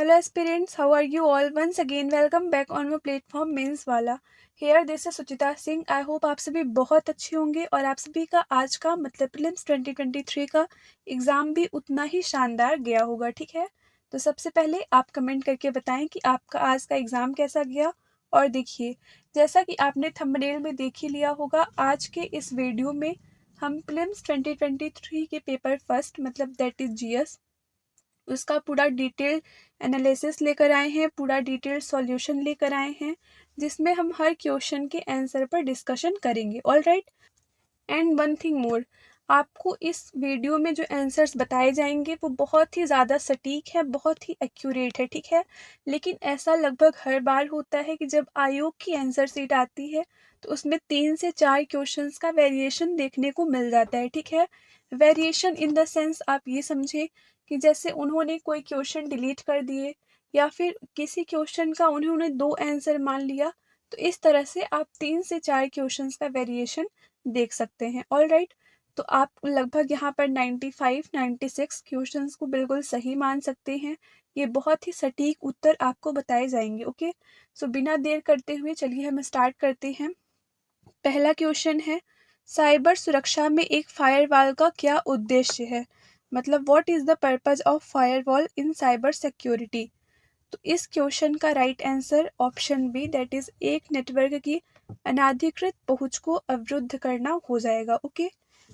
Hello aspirants, how are you all? Once again, welcome back on my platform Means वाला. Here this is Suchita Singh. I hope आप सभी बहुत अच्छे होंगे और आप सभी का आज का मतलब प्रीलिम्स 2023 का एग्ज़ाम भी उतना ही शानदार गया होगा, ठीक है? तो सबसे पहले आप कमेंट करके बताएं कि आपका आज का एग्ज़ाम कैसा गया। और देखिए, जैसा कि आपने थंबनेल में देख ही लिया होगा, आज के इस वीडियो में हम प्रीलिम्स 2023 के पेपर फर्स्ट मतलब दैट इज़ जीएस उसका पूरा डिटेल एनालिसिस लेकर आए हैं, पूरा डिटेल सॉल्यूशन लेकर आए हैं, जिसमें हम हर क्वेश्चन के आंसर पर डिस्कशन करेंगे। All right, and one thing more, आपको इस वीडियो में जो आंसर्स बताए जाएंगे वो बहुत ही ज़्यादा सटीक है, बहुत ही एक्यूरेट है, ठीक है। लेकिन ऐसा लगभग हर बार होता है कि जब आयोग की आंसर शीट आती है तो उसमें 3 से 4 क्वेश्चंस का वेरिएशन देखने को मिल जाता है, ठीक है। वेरिएशन इन द सेंस आप ये समझे कि जैसे उन्होंने कोई क्वेश्चन डिलीट कर दिए या फिर किसी क्वेश्चन का उन्होंने 2 आंसर मान लिया, तो इस तरह से आप 3 से 4 क्वेश्चंस का वेरिएशन देख सकते हैं। ऑल राइट, तो आप लगभग यहाँ पर 95-96 क्वेश्चंस को बिल्कुल सही मान सकते हैं। ये बहुत ही सटीक उत्तर आपको बताए जाएंगे। ओके, सो बिना देर करते हुए चलिए हम स्टार्ट करते हैं। पहला क्वेश्चन है, साइबर सुरक्षा में एक फायरवॉल का क्या उद्देश्य है? मतलब what is the purpose of firewall in cyber security? तो इस क्वेश्चन का right answer option B that is एक नेटवर्क की अनाधिकृत पहुंच को अवरुद्ध करना हो जाएगा। ओके,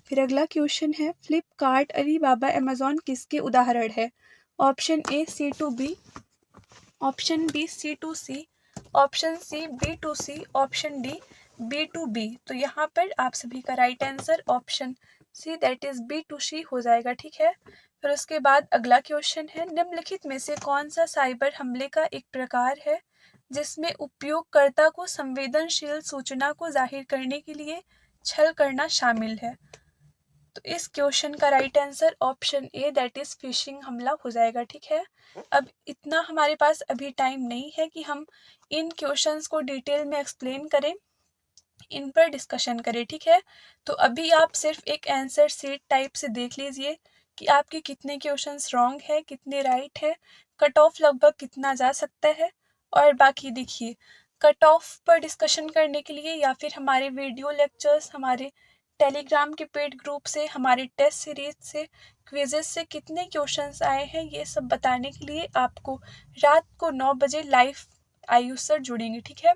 फिर अगला क्वेश्चन है, फ्लिपकार्ट, अलीबाबा, अमेजॉन किसके उदाहरण है? Option A C to B, option B C to C, option C B to C, option D B to B. तो यहाँ पर आप सभी का right answer option C that is B to C हो जाएगा, ठीक है। फिर उसके बाद अगला क्वेश्चन है, निम्नलिखित में से कौन सा साइबर हमले का एक प्रकार है जिसमें उपयोगकर्ता को संवेदनशील सूचना को जाहिर करने के लिए छल करना शामिल है? तो इस क्वेश्चन का right answer option A that is fishing हमला हो जाएगा, ठीक है। अब इतना हमारे पास अभी टाइम नहीं है कि हम इन क्वेश्चंस को डिटेल में एक्सप्लेन करें, इन पर डिस्कशन करें, ठीक है। तो अभी आप सिर्फ एक आंसर सीट टाइप से देख लीजिए कि आपके कितने क्वेश्चंस रॉन्ग है, कितने राइट है, कट ऑफ लगभग कितना जा सकता है। और बाकी देखिए, कट ऑफ पर डिस्कशन करने के लिए या फिर हमारे वीडियो लेक्चर्स, हमारे टेलीग्राम के पेड ग्रुप से, हमारे टेस्ट सीरीज से, क्विजेस से कितने क्वेश्चंस आए हैं, ये सब बताने के लिए आपको रात को 9 बजे लाइव आयुष सर जुड़ेंगे, ठीक है।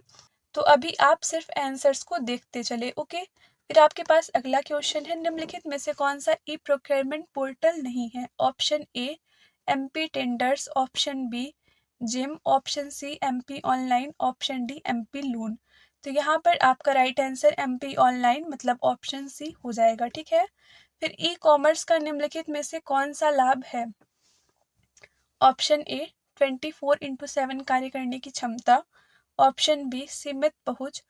तो अभी आप सिर्फ आंसर्स को देखते चले। ओके, फिर आपके पास अगला क्वेश्चन है, निम्नलिखित में से कौन सा ई प्रोक्योरमेंट पोर्टल नहीं है? Option A MP tenders, option B GeM, option C MP online, option D MP loon. तो यहाँ पर आपका राइट आंसर एमपी ऑनलाइन मतलब ऑप्शन सी हो जाएगा, ठीक है। फिर ई कॉमर्स का निम्नलिखित में से कौन सा लाभ है? ऑप्शन ए 24/7 कार्य करने की क्षमता, ऑप्शन बी सीमित पहुंच,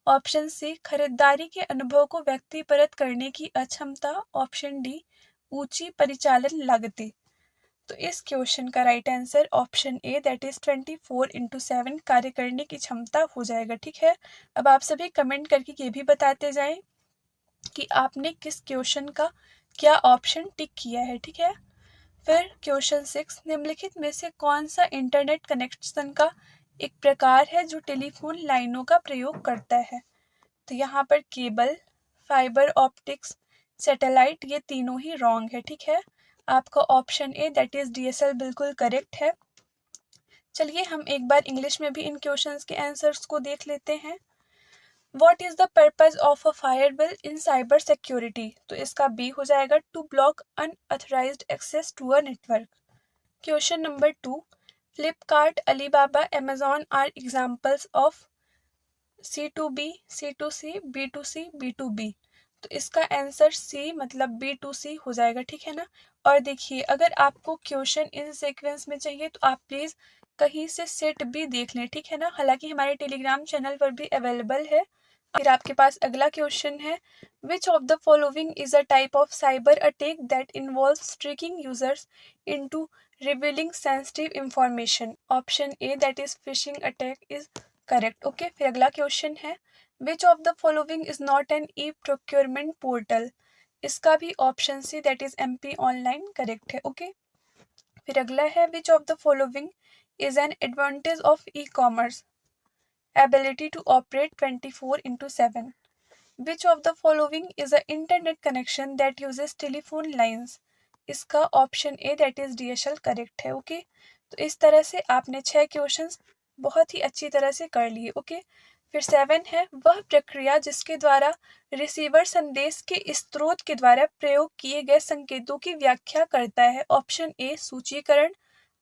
ऑप्शन सी खरीदारी के अनुभव को व्यक्तिपरक करने की अक्षमता, ऑप्शन डी ऊंची परिचालन लागतें। तो इस क्वेश्चन का right answer option A that is 24/7 कार्य करने की क्षमता हो जाएगा, ठीक है। अब आप सभी कमेंट करके ये भी बताते जाएं कि आपने किस क्वेश्चन का क्या ऑप्शन टिक किया है, ठीक है। फिर क्वेश्चन 6, निम्नलिखित में से कौन सा इंटरनेट कनेक्शन का एक प्रकार है जो टेलीफोन लाइनों का प्रयोग करता है? तो यहाँ पर केबल, फाइबर ऑप्टिक्स, सैटेलाइट, ये तीनों ही रॉन्ग है, ठीक है। आपका option A that is DSL बिल्कुल करेक्ट है। चलिए हम एक बार इंग्लिश में भी इन क्वेश्चंस के आंसर्स को देख लेते हैं। What is the purpose of a firewall in cyber security? तो इसका बी हो जाएगा, to block unauthorized access to a network. Question number 2, Flipkart, Alibaba, Amazon are examples of C2B, C2C, B2C, B2B। तो इसका आंसर सी मतलब B2C हो जाएगा, ठीक है ना। और देखिए, अगर आपको क्वेश्चन इन सीक्वेंस में चाहिए तो आप प्लीज़ कहीं से सेट भी देख लें, ठीक है ना। हालांकि हमारे टेलीग्राम चैनल पर भी अवेलेबल है। फिर आपके पास अगला क्वेश्चन है, which of the following is a type of cyber attack that involves tricking users into revealing sensitive information? Option A that is phishing attack is correct. Okay, फिर अगला question है, which of the following is not an e procurement portal? इसका भी option C that is MP online correct है। Okay, फिर अगला है, which of the following is an advantage of e-commerce? Ability to operate 24/7. Which of the following is an internet connection that uses telephone lines? इसका option A that is DSL correct है। Okay, तो इस तरह से आपने 6 questions बहुत ही अच्छी तरह से कर लिए। ओके, फिर 7 है, वह प्रक्रिया जिसके द्वारा रिसीवर संदेश के स्रोत के द्वारा प्रयोग किए गए संकेतों की व्याख्या करता है। ऑप्शन ए सूचीकरण,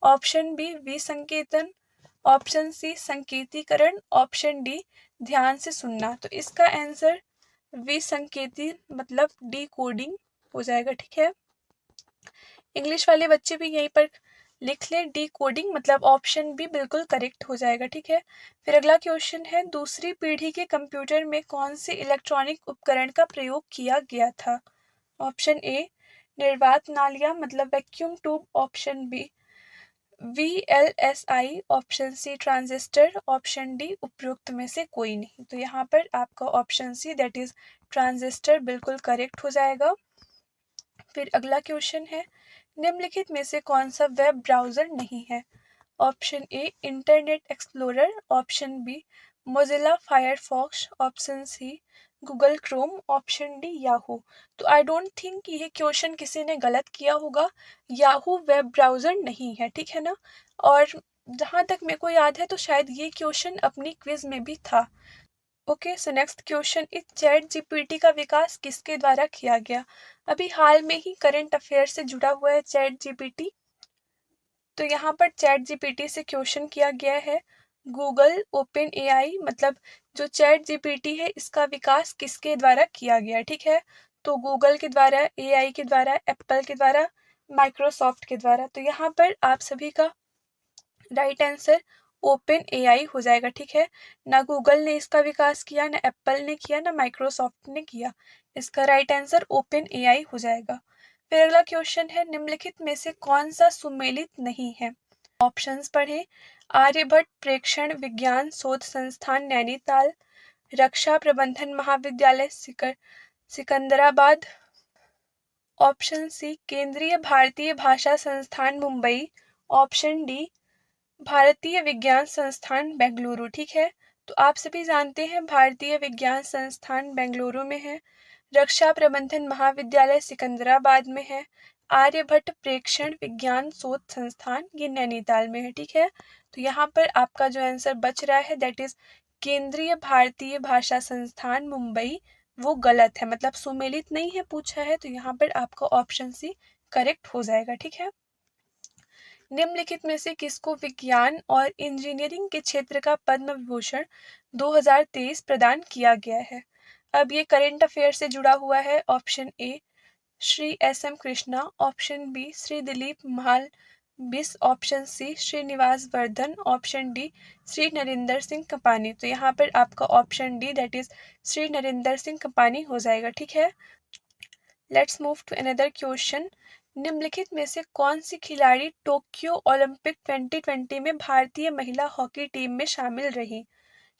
ऑप्शन बी विसंकेतन, ऑप्शन सी संकेतीकरण, ऑप्शन डी ध्यान से सुनना। तो इसका आंसर विसंकेती मतलब डी कोडिंग हो जाएगा। ठीक है, इंग्लिश वाले बच्चे भी यहीं पर लिख ले, डी कोडिंग मतलब ऑप्शन बी बिल्कुल करेक्ट हो जाएगा। ठीक है, फिर अगला क्वेश्चन है, दूसरी पीढ़ी के कंप्यूटर में कौन से इलेक्ट्रॉनिक उपकरण का प्रयोग किया गया था? ऑप्शन ए निर्वात नालियां मतलब vacuum tube, option B VLSI, option C transistor, option D उपयुक्त में से कोई नहीं। तो यहाँ पर आपका option C that is transistor बिल्कुल करेक्ट हो जाएगा। फिर अगला क्वेश्चन है, निम्नलिखित में से कौन सा वेब ब्राउजर नहीं है? Option A Internet Explorer, option B Mozilla Firefox, option C Google Chrome, option D Yahoo. तो आई डोंट थिंक ये क्वेश्चन किसी ने गलत किया होगा, याहू वेब ब्राउजर नहीं है। ठीक है ना, और जहाँ तक मेरे को याद है तो शायद ये क्वेश्चन अपनी क्विज में भी था। ओके, सो नेक्स्ट क्वेश्चन इस चैट जीपीटी का विकास किसके द्वारा किया गया? अभी हाल में ही करंट अफेयर से जुड़ा हुआ है चैट जीपीटी। तो यहाँ पर चैट जीपीटी से क्वेश्चन किया गया है, गूगल ओपन एआई मतलब जो चैट जीपीटी है इसका विकास किसके द्वारा किया गया? ठीक है, तो गूगल के द्वारा, एआई के द्वारा, एप्पल के द्वारा, माइक्रोसॉफ्ट के द्वारा। तो यहाँ पर आप सभी का राइट आंसर ओपन एआई हो जाएगा। ठीक है, ना गूगल ने इसका विकास किया, ना एप्पल ने किया, ना माइक्रोसॉफ्ट ने किया। इसका राइट आंसर ओपन एआई हो जाएगा। फिर अगला क्वेश्चन है, निम्नलिखित में से कौन सा सुमेलित नहीं है? ऑप्शंस पढ़ें, आर्यभट्ट प्रेक्षण विज्ञान शोध संस्थान नैनीताल, रक्षा प्रबंधन महाविद्यालय सिकंदराबाद, ऑप्शन सी केंद्रीय भारतीय भाषा संस्थान मुंबई, ऑप्शन डी भारतीय विज्ञान संस्थान बेंगलुरु। ठीक है, तो आप सभी जानते हैं भारतीय विज्ञान संस्थान बेंगलुरु में है, रक्षा प्रबंधन महाविद्यालय सिकंदराबाद में है, आर्यभट्ट प्रेक्षण विज्ञान शोध संस्थान ये नैनीताल में है। ठीक है, तो यहाँ पर आपका जो आंसर बच रहा है दैट इज केंद्रीय भारतीय भाषा संस्थान मुंबई, वो गलत है, मतलब सुमेलित नहीं है पूछा है, तो यहाँ पर आपका ऑप्शन सी करेक्ट हो जाएगा। ठीक है, निम्नलिखित में से किसको विज्ञान और इंजीनियरिंग के क्षेत्र का पद्म विभूषण 2023 प्रदान किया गया है? अब ये करंट अफेयर से जुड़ा हुआ है। Option A Shri SM Krishna, option B Shri Dilip Mahalanabis, option C Srinivas Vardhan, option D Shri Narendra Singh Kapany. तो यहाँ पर आपका option D that is Shri Narendra Singh Kapany हो जाएगा। ठीक है, let's move to another question, निम्नलिखित में से कौन सी खिलाड़ी टोक्यो ओलंपिक 2020 में भारतीय महिला हॉकी टीम में शामिल रही?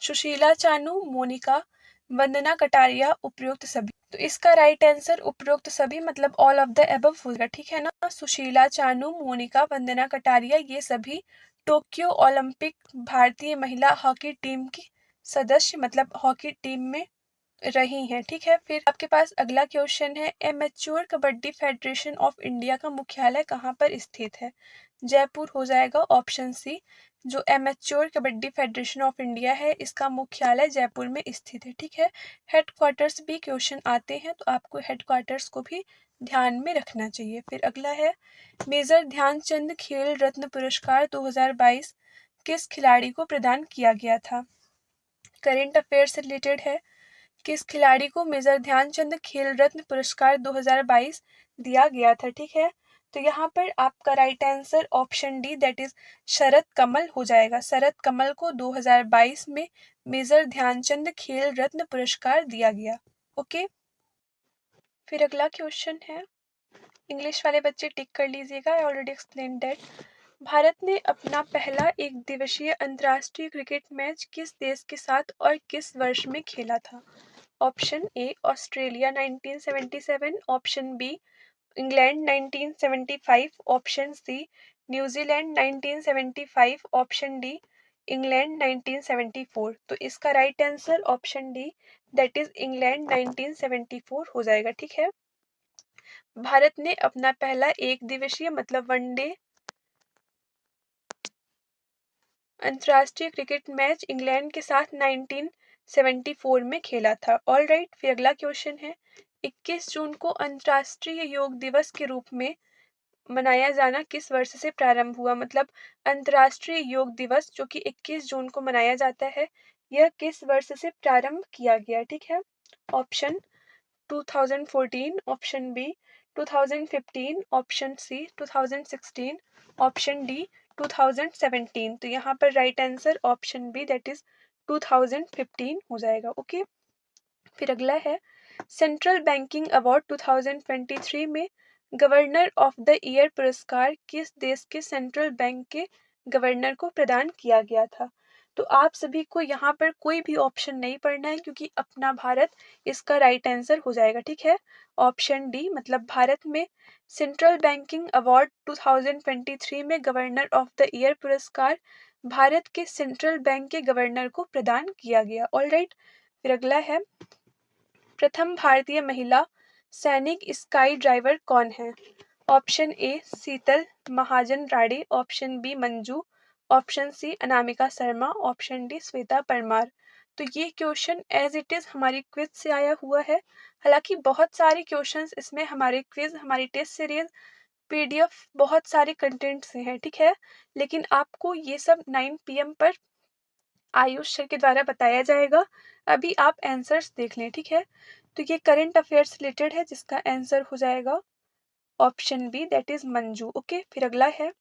सुशीला चानू, मोनिका, वंदना कटारिया, उपयुक्त सभी। तो इसका राइट आंसर उपयुक्त सभी मतलब ऑल ऑफ द एबव होगा। ठीक है ना, सुशीला चानू, मोनिका, वंदना कटारिया ये सभी टोक्यो ओलंपिक भारतीय महिला हॉकी टीम की सदस्य मतलब हॉकी टीम में रही हैं। ठीक है, फिर आपके पास अगला क्वेश्चन है, amateur kabaddi federation of India का मुख्यालय कहाँ पर स्थित है? जयपुर हो जाएगा, ऑप्शन सी जो amateur kabaddi federation of India है इसका मुख्यालय जयपुर में स्थित है। ठीक है, हेडक्वार्टर्स भी क्वेश्चन आते हैं तो आपको हेडक्वार्टर्स को भी ध्यान में रखना चाहिए। फिर अगला है, मेजर ध्यानचंद खेल रत्न पुरस्कार 2022 किस खिलाड़ी को प्रदान किया गया था? करेंट अफेयर से रिलेटेड है, किस खिलाड़ी को मेजर ध्यानचंद खेल रत्न पुरस्कार 2022 दिया गया था? ठीक है, तो यहाँ पर आपका right answer option D that is Sharad Kamal हो जाएगा। शरद कमल को 2022 में मेजर ध्यानचंद खेल रत्न पुरस्कार दिया गया। ओके, फिर अगला क्वेश्चन है, इंग्लिश वाले बच्चे टिक कर लीजिएगा, I already explain that. Bharat ने अपना पहला एक दिवसीय अंतर्राष्ट्रीय क्रिकेट मैच किस देश के साथ और किस वर्ष में खेला था? Option A Australia 1977, option B England 1975, option C New Zealand 1975, option D England 1974। तो इसका right answer option D that is England 1974 हो जाएगा, ठीक है। भारत ने अपना पहला एक दिवसीय मतलब वनडे अंतर्राष्ट्रीय क्रिकेट मैच इंग्लैंड के साथ 1974 में खेला था। ऑल राइट, फिर अगला क्वेश्चन है 21 जून को अंतर्राष्ट्रीय योग दिवस के रूप में मनाया जाना किस वर्ष से प्रारंभ हुआ। मतलब अंतर्राष्ट्रीय योग दिवस जो कि 21 जून को मनाया जाता है, यह किस वर्ष से प्रारंभ किया गया, ठीक है। Option 2014, option B 2015, option C 2016, option D 2017। तो यहाँ पर right answer option B that is 2015 हो जाएगा, ओके। फिर अगला है सेंट्रल बैंकिंग अवार्ड 2023 में गवर्नर ऑफ द ईयर पुरस्कार किस देश के सेंट्रल बैंक के गवर्नर को प्रदान किया गया था। तो आप सभी को यहाँ पर कोई भी ऑप्शन नहीं पढ़ना है क्योंकि अपना भारत इसका राइट आंसर हो जाएगा, ठीक है। ऑप्शन डी मतलब भारत में सेंट्रल बैंकिंग अवार्ड 2023 में गवर्नर ऑफ द ईयर पुरस्कार भारत के सेंट्रल बैंक के गवर्नर को प्रदान किया गया। ऑल राइट, फिर अगला है प्रथम भारतीय महिला सैनिक स्काई ड्राइवर कौन है। Option A Sheetal Mahajan Rane, option B Manju, option C Anamika Sharma, option D Shweta Parmar. तो ये क्वेश्चन एज इट इज हमारी क्विज से आया हुआ है। हालांकि बहुत सारे क्वेश्चंस इसमें हमारे क्विज हमारी टेस्ट सीरीज पीडीएफ बहुत सारे कंटेंट से हैं, ठीक है। लेकिन आपको ये सब 9 PM पर आयुष सर के द्वारा बताया जाएगा। अभी आप आंसर्स देख लें, ठीक है। तो ये करंट अफेयर्स रिलेटेड है जिसका आंसर हो जाएगा option B that is Manju, okay. फिर अगला है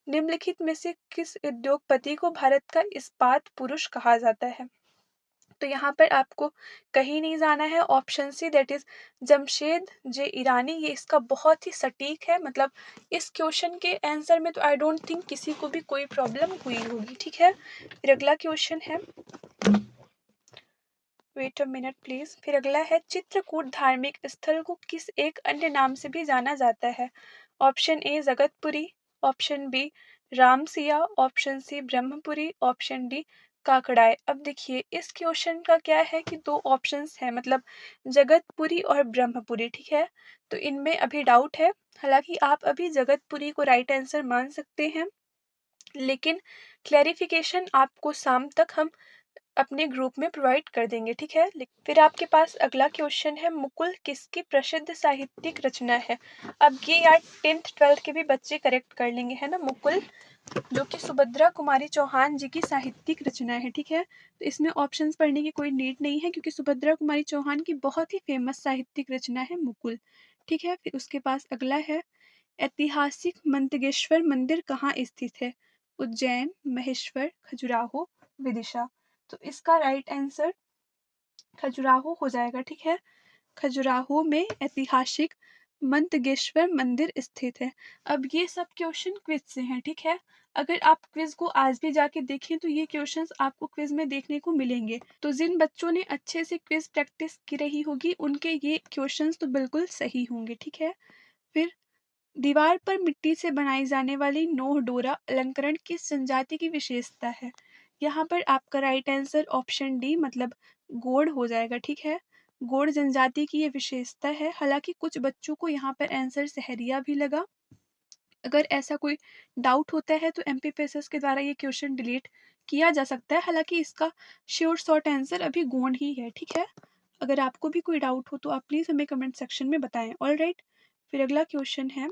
निम्नलिखित में से किस उद्योगपति को भारत का इस्पात पुरुष कहा जाता है। तो यहाँ पर आपको कहीं नहीं जाना है। Option C that is Jamshed J Irani, ये इसका बहुत ही सटीक है। मतलब इस क्वेश्चन के आंसर में तो आई डोंट थिंक किसी को भी कोई प्रॉब्लम हुई होगी, ठीक है। फिर अगला क्वेश्चन है, वेट अ मिनट प्लीज। फिर अगला है चित्रकूट धार्मिक स्थल को किस एक अन्य नाम से भी जाना जाता है। Option A Jagatpuri, option B Ramsiya, option C Brahmapuri, option D Kakdai. अब देखिए इस क्वेश्चन का क्या है कि दो ऑप्शंस है, मतलब जगतपुरी और ब्रह्मपुरी, ठीक है। तो इनमें अभी डाउट है। हालांकि आप अभी जगतपुरी को राइट आंसर मान सकते हैं, लेकिन क्लैरिफिकेशन आपको शाम तक हम अपने ग्रुप में प्रोवाइड कर देंगे, ठीक है। फिर आपके पास अगला क्वेश्चन है मुकुल किसकी प्रसिद्ध साहित्यिक रचना है। अब ये यार 10th 12th के भी बच्चे करेक्ट कर लेंगे, है ना। मुकुल जो कि सुभद्रा कुमारी चौहान जी की साहित्यिक रचना है, ठीक है। तो इसमें ऑप्शंस पढ़ने की कोई नीड नहीं है क्योंकि सुभद्रा कुमारी चौहान की बहुत ही फेमस साहित्यिक रचना है मुकुल, ठीक है। फिर उसके पास अगला है ऐतिहासिक मंतगेश्वर मंदिर कहाँ स्थित है। उज्जैन, महेश्वर, खजुराहो, विदिशा। तो इसका राइट आंसर खजुराहो हो जाएगा, ठीक है। खजुराहो में ऐतिहासिक मंतगेश्वर मंदिर स्थित है। अब ये सब क्वेश्चन क्विज से हैं, ठीक है। अगर आप क्विज को आज भी जाके देखें तो ये क्वेश्चंस आपको क्विज में देखने को मिलेंगे। तो जिन बच्चों ने अच्छे से क्विज प्रैक्टिस की रही होगी उनके ये क्वेश्चंस तो बिल्कुल सही होंगे, ठीक है। फिर दीवार पर मिट्टी से बनाई जाने वाली नोह डोरा अलंकरण किस जनजाति की विशेषता है। यहाँ पर आपका राइट आंसर ऑप्शन डी मतलब गोंड हो जाएगा, ठीक है। गोंड जनजाति की ये विशेषता है। हालांकि कुछ बच्चों को यहाँ पर आंसर सहरिया भी लगा। अगर ऐसा कोई डाउट होता है तो एमपीपीएसएस के द्वारा ये क्वेश्चन डिलीट किया जा सकता है। हालांकि इसका श्योर शॉर्ट आंसर अभी गोंड ही है, ठीक है। अगर आपको भी कोई डाउट हो तो आप प्लीज हमें कमेंट सेक्शन में बताएं। ऑल राइट, फिर अगला क्वेश्चन है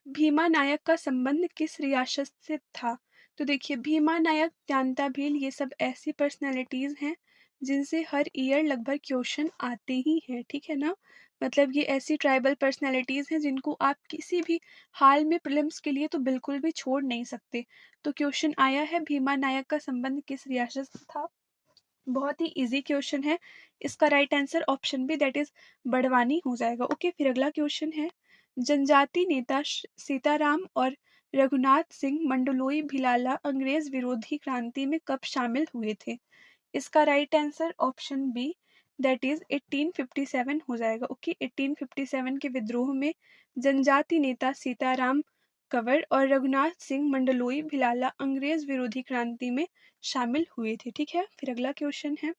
भीमा नायक का संबंध किस रियासत से था। तो देखिए भीमा नायक, त्यांता भील, ये सब ऐसी पर्सनैलिटीज हैं जिनसे हर ईयर लगभग क्वेश्चन आते ही हैं, ठीक है ना। मतलब ये ऐसी ट्राइबल पर्सनैलिटीज हैं जिनको आप किसी भी हाल में प्रीलिम्स के लिए तो बिल्कुल भी छोड़ नहीं सकते। तो क्वेश्चन आया है भीमा नायक का संबंध किस रियासत से था। बहुत ही इजी क्वेश्चन है। इसका right answer option B that is Barwani हो जाएगा, ओके। फिर अगला क्वेश्चन है जनजाति नेता सीताराम और रघुनाथ सिंह मंडलोई भिलाला अंग्रेज विरोधी क्रांति में कब शामिल हुए थे। इसका right answer option B that is 1857 हो जाएगा, ओके। 1857 के विद्रोह में जनजाति नेता सीताराम कंवर और रघुनाथ सिंह मंडलोई भिलाला अंग्रेज विरोधी क्रांति में शामिल हुए थे। ठीक है, फिर अगला क्वेश्चन है,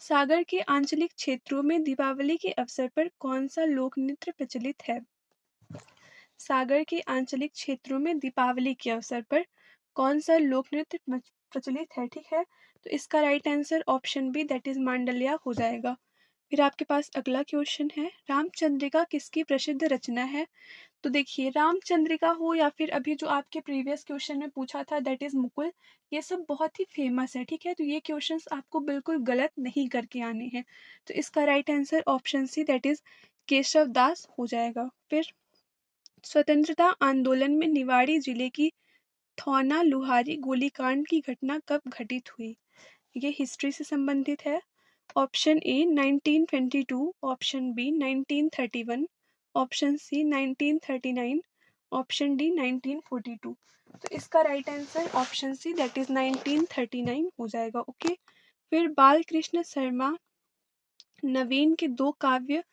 सागर के आंचलिक क्षेत्रों में दीपावली के अवसर पर कौन सा लोक नृत्य प्रचलित है? सागर के आंचलिक क्षेत्रों में दीपावली के अवसर पर कौन सा लोक नृत्य प्रचलित है? ठीक है, तो इसका right answer option B that is मांडल्या हो जाएगा। फिर आपके पास अगला क्वेश्चन है, रामचंद्रिका किसकी प्रसिद्ध रचना है? तो देखिए, रामचंद्रिका हो या फिर अभी जो आपके प्रीवियस क्वेश्चन में पूछा था दैट इज मुकुल, ये सब बहुत ही फेमस है। ठीक है, तो ये क्वेश्चंस आपको बिल्कुल गलत नहीं करके आने हैं। तो इसका right answer option C that is Keshav Das हो जाएगा। फिर स्वतंत्रता आंदोलन में निवाड़ी जिले की थौना लुहारी गोलीकांड की घटना कब घटित हुई? ये हिस्ट्री से संबंधित है। Option A 1922, option B 1931, option C 1939, option D 1942। तो इसका right answer option C that is 1939 हो जाएगा। ओके, फिर बाल कृष्ण शर्मा नवीन के दो काव्य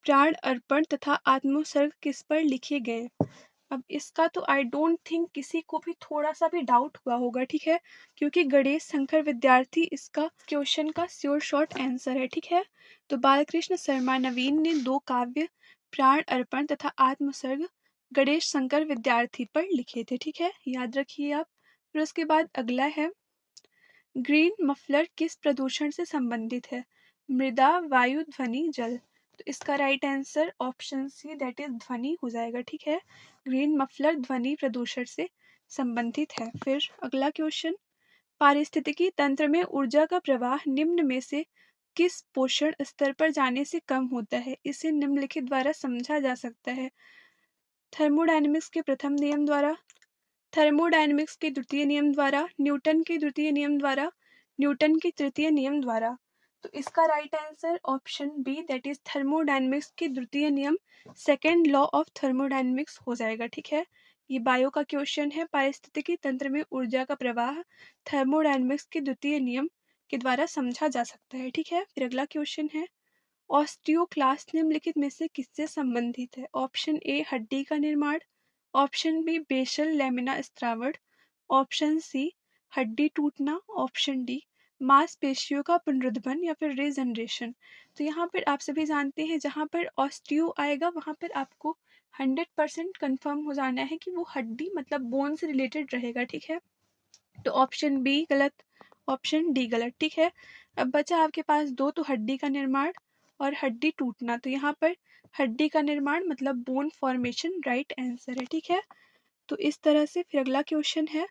प्राण अर्पण तथा आत्मोत्सर्ग किस पर लिखे गए? अब इसका तो आई डोंट थिंक किसी को भी थोड़ा सा भी डाउट हुआ होगा। ठीक है, क्योंकि गणेश शंकर विद्यार्थी इसका क्वेश्चन का श्योर शॉर्ट आंसर है। ठीक है, तो बालकृष्ण शर्मा नवीन ने दो काव्य प्राण अर्पण तथा आत्मसर्ग गणेश शंकर विद्यार्थी पर लिखे थे। ठीक है, याद रखिए आप। फिर उसके बाद अगला है, ग्रीन मफलर किस प्रदूषण से संबंधित है? मृदा, वायु, ध्वनि, जल। तो इसका right answer option C that is ध्वनि हो जाएगा। ठीक है, ग्रीन मफलर ध्वनि प्रदूषण से संबंधित है। फिर अगला क्वेश्चन, पारिस्थितिकी तंत्र में ऊर्जा का प्रवाह निम्न में से किस पोषण स्तर पर जाने से कम होता है? इसे निम्नलिखित द्वारा समझा जा सकता है। थर्मोडायनेमिक्स के प्रथम नियम द्वारा, थर्मोडायनेमिक्स के द्वितीय नियम द्वारा, न्यूटन के द्वितीय नियम द्वारा, न्यूटन के तृतीय नियम द्वारा। तो इसका right answer option B that is thermodynamics के द्वितीय नियम, सेकेंड लॉ ऑफ थर्मोडायनेमिक्स हो जाएगा। ठीक है, ये बायो का क्वेश्चन है, पारिस्थितिकी तंत्र में ऊर्जा का प्रवाह थर्मोडायनेमिक्स के द्वितीय नियम के द्वारा समझा जा सकता है। ठीक है, फिर अगला क्वेश्चन है, ऑस्टियोक्लास्ट निम्नलिखित में से किससे संबंधित है? ऑप्शन ए हड्डी का निर्माण, ऑप्शन बी बेसल लैमिना स्त्रावण, ऑप्शन सी हड्डी टूटना, ऑप्शन डी मांसपेशियों का पुनरुद्भवन या फिर रीजनरेशन। तो यहाँ पर आप सभी जानते हैं जहाँ पर ऑस्टियो आएगा वहाँ पर आपको 100% कंफर्म हो जाना है कि वो हड्डी मतलब बोन से रिलेटेड रहेगा। ठीक है, तो ऑप्शन बी गलत, ऑप्शन डी गलत। ठीक है, अब बचा आपके पास दो, तो हड्डी का निर्माण और हड्डी टूटना। तो यहाँ पर हड्डी का निर्माण मतलब बोन फॉर्मेशन राइट आंसर है। ठीक है, तो इस तरह से फिर अगला क्वेश्चन है,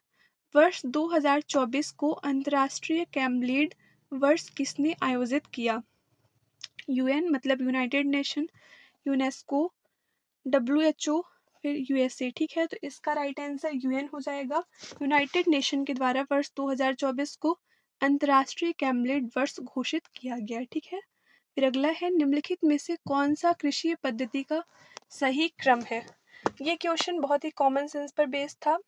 वर्ष 2024 को अंतर्राष्ट्रीय कैमलीड वर्ष किसने आयोजित किया? यूएन मतलब यूनाइटेड नेशन, यूनेस्को, WHO, फिर यूएसए। ठीक है, तो इसका राइट आंसर यूएन हो जाएगा। यूनाइटेड नेशन के द्वारा वर्ष 2024 को अंतर्राष्ट्रीय कैमलीड वर्ष घोषित किया गया। ठीक है, फिर अगला है, निम्नलिखित में से कौन सा कृषि पद्धति का सही क्रम है? ये क्वेश्चन बहुत ही कॉमन सेंस पर बेस्ड था।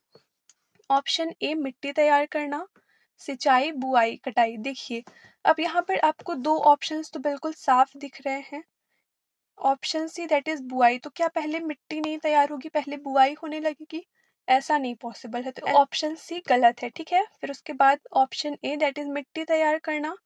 ऑप्शन ए मिट्टी तैयार करना, सिंचाई, बुआई, कटाई। देखिए, अब यहाँ पर आपको दो ऑप्शंस तो बिल्कुल साफ दिख रहे हैं। ऑप्शन सी दैट इज बुआई, तो क्या पहले मिट्टी नहीं तैयार होगी पहले बुआई होने लगेगी? ऐसा नहीं पॉसिबल है, तो ऑप्शन सी गलत है। ठीक है, फिर उसके बाद ऑप्शन ए दैट इज मिट्टी तैयार करना,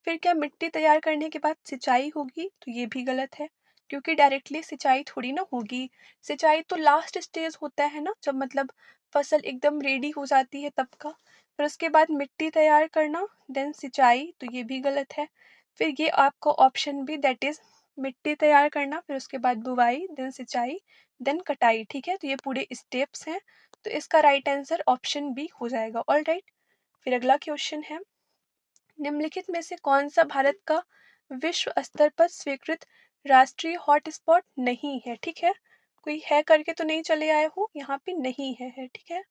फिर क्या मिट्टी तैयार करने के बाद सिंचाई होगी? तो ये भी गलत है, क्योंकि डायरेक्टली सिंचाई थोड़ी ना होगी। सिंचाई तो लास्ट स्टेज होता है ना, जब मतलब फसल एकदम रेडी हो जाती है तब का। फिर उसके बाद मिट्टी तैयार करना देन सिंचाई, तो ये भी गलत है। फिर ये आपको ऑप्शन बी दैट इज मिट्टी तैयार करना, फिर उसके बाद बुवाई, देन सिंचाई, देन कटाई। ठीक है, तो ये पूरे स्टेप्स हैं, तो इसका राइट आंसर ऑप्शन बी हो जाएगा। ऑल राइट, फिर अगला क्वेश्चन है, निम्नलिखित में से कौन सा भारत का विश्व स्तर पर स्वीकृत राष्ट्रीय हॉटस्पॉट नहीं है? ठीक है, कोई है करके तो नहीं चले आए हो, यहाँ पे नहीं है। ठीक है,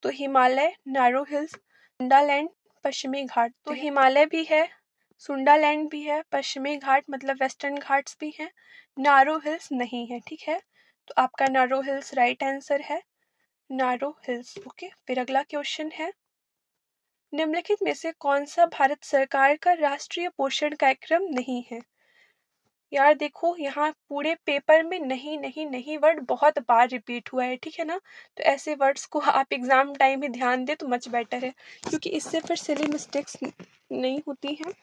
तो हिमालय, नारो हिल्स, सुंडालैंड, पश्चिमी घाट। तो हिमालय भी है, सुंडालैंड भी है, पश्चिमी घाट मतलब वेस्टर्न घाट्स भी हैं, नारो हिल्स नहीं है। ठीक है, तो आपका नारो हिल्स राइट आंसर है, नारो हिल्स। ओके, फिर अगला क्वेश्चन है, निम्नलिखित में से कौन सा भारत सरकार का राष्ट्रीय पोषण कार्यक्रम नहीं है? यार देखो, यहाँ पूरे पेपर में नहीं नहीं नहीं वर्ड बहुत बार रिपीट हुआ है, ठीक है ना? तो ऐसे वर्ड्स को आप एग्जाम टाइम ही ध्यान दे तो मच बेटर है, क्योंकि इससे फिर सिली मिस्टेक्स नहीं होती हैं।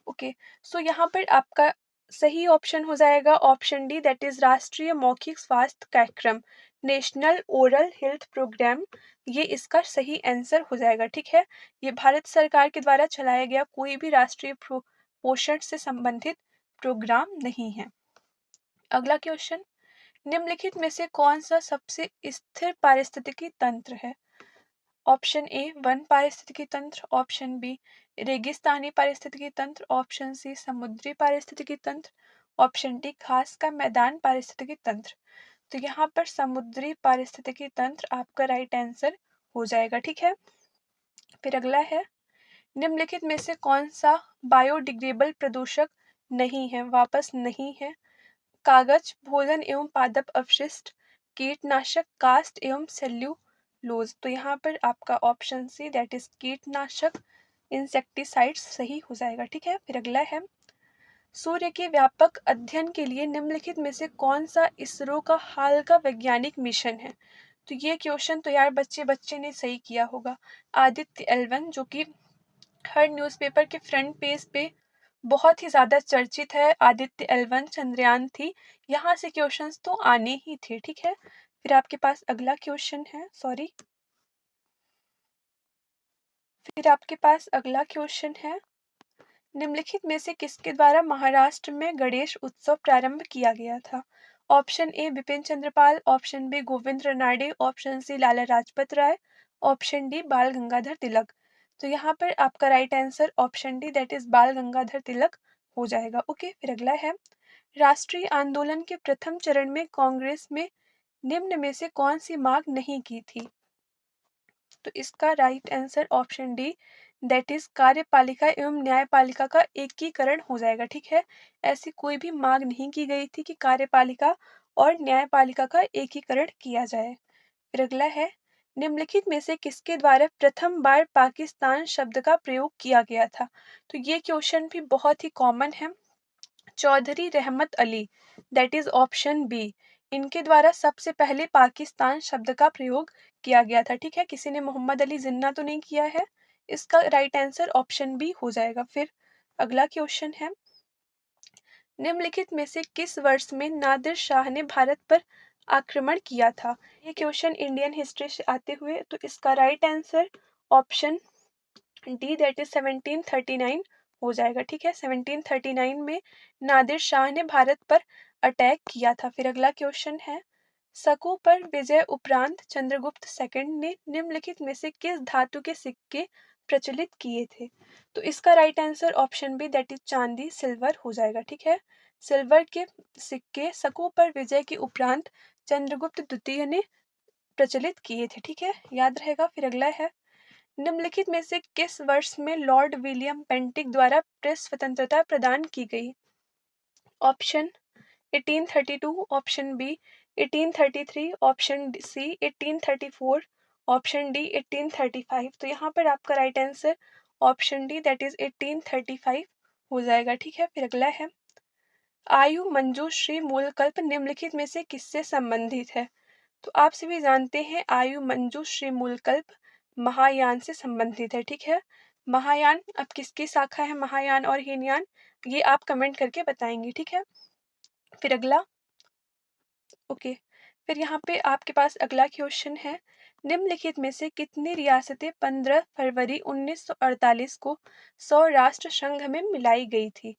ओके, सो यहाँ पर आपका सही ऑप्शन हो जाएगा ऑप्शन डी, दैट इज राष्ट्रीय मौखिक स्वास्थ्य कार्यक्रम, नेशनल ओरल हेल्थ प्रोग्राम। ये इसका सही आंसर हो जाएगा, ठीक है? ये भारत सरकार के द्वारा चलाया गया कोई भी राष्ट्रीय पोषण से संबंधित प्रोग्राम नहीं है। अगला क्वेश्चन, निम्नलिखित में से कौन सा सबसे स्थिर पारिस्थितिकी तंत्र है? ऑप्शन ए वन पारिस्थितिकी तंत्र, ऑप्शन बी रेगिस्तानी पारिस्थितिकी तंत्र, ऑप्शन सी समुद्री पारिस्थितिकी तंत्र, ऑप्शन डी घास का मैदान पारिस्थितिकी तंत्र। तो यहाँ पर समुद्री पारिस्थितिकी तंत्र आपका राइट आंसर हो जाएगा, ठीक है? फिर अगला है, निम्नलिखित में से कौन सा बायोडिग्रेडेबल प्रदूषक नहीं है, वापस नहीं है? कागज, भोजन एवं पादप अपशिष्ट, कीटनाशक, कास्ट एवं सेल्यूलोज। तो यहाँ पर आपका ऑप्शन सी, दैट इज कीटनाशक, इंसेक्टिसाइड्स सही हो जाएगा, ठीक है? फिर अगला है, सूर्य के व्यापक अध्ययन के लिए निम्नलिखित में से कौन सा इसरो का हाल का वैज्ञानिक मिशन है? तो ये क्वेश्चन तो यार बच्चे बच्चे ने सही किया होगा। आदित्य एल1, जो कि हर न्यूज़पेपर के फ्रंट पेज पे बहुत ही ज़्यादा चर्चित है, आदित्य एल1 चंद्रयान थी। यहाँ से क्वेश्चंस तो आने ही थे, ठीक है? फिर आपके पास अगला क्वेश्चन है, सॉरी, फिर आपके पास अगला क्वेश्चन है, निम्नलिखित में से किसके द्वारा महाराष्ट्र में गणेश उत्सव प्रारंभ किया गया था? Option A Bipin Chandrapal, option B Govind Ranade, option C Lala Lajpat Rai, option D Bal Gangadhar Tilak. तो यहाँ पर आपका right answer option D, that is Bal Gangadhar तिलक हो जाएगा। ओके, फिर अगला है, राष्ट्रीय आंदोलन के प्रथम चरण में कांग्रेस में निम्न में से कौन सी मांग नहीं की थी? तो इसका right answer option D, that is कार्यपालिका एवं न्यायपालिका का एकीकरण हो जाएगा, ठीक है? ऐसी कोई भी मांग नहीं की गई थी कि कार्यपालिका और न्यायपालिका का एकीकरण किया जाए। फिर अगला है, निम्नलिखित में से किसके द्वारा प्रथम बार पाकिस्तान शब्द का प्रयोग किया गया था? तो ये क्वेश्चन भी बहुत ही कॉमन है। Chaudhary Rahmat Ali, that is option B, इनके द्वारा सबसे पहले पाकिस्तान शब्द का प्रयोग किया गया था, ठीक है? किसी ने मोहम्मद अली जिन्ना तो नहीं किया है। इसका राइट आंसर ऑप्शन बी हो जाएगा। फिर अगला क्वेश्चन है, निम्नलिखित में से किस वर्ष में नादिर शाह ने भारत पर आक्रमण किया था? ये क्वेश्चन इंडियन हिस्ट्री से आते हुए, तो इसका right answer option D, that is 1739 हो जाएगा, ठीक है? 1739 में नादिर शाह ने भारत पर अटैक किया था। फिर अगला क्वेश्चन है, शकु पर विजय उपरांत चंद्रगुप्त सेकंड ने निम्नलिखित में से किस धातु के सिक्के प्रचलित किए थे? तो इसका right answer option B, that is चांदी सिल्वर हो जाएगा, ठीक है? सिल्वर के सिक्के शकु पर विजय के उपरांत चंद्रगुप्त द्वितीय ने प्रचलित किए थे, ठीक है? याद रहेगा। फिर अगला है, निम्नलिखित में से किस वर्ष में लॉर्ड विलियम बेंटिक द्वारा प्रेस स्वतंत्रता प्रदान की गई? Option 1832, option B 1833, option C 1834, option D 1835। तो यहाँ पर आपका right answer option D, that is 1835 हो जाएगा, ठीक है? फिर अगला है, आयु मंजूश्री मूलकल्प निम्नलिखित में से किससे संबंधित है? तो आप सभी जानते हैं आयु मंजूश्री मूलकल्प महायान से संबंधित है, ठीक है? महायान अब किसकी शाखा है, महायान और हीनयान? ये आप कमेंट करके बताएंगे, ठीक है? फिर अगला, ओके, फिर यहाँ पे आपके पास अगला क्वेश्चन है, निम्नलिखित में से कितनी रियासतें 15 फरवरी 1948 को सौराष्ट्र संघ में मिलाई गई थी?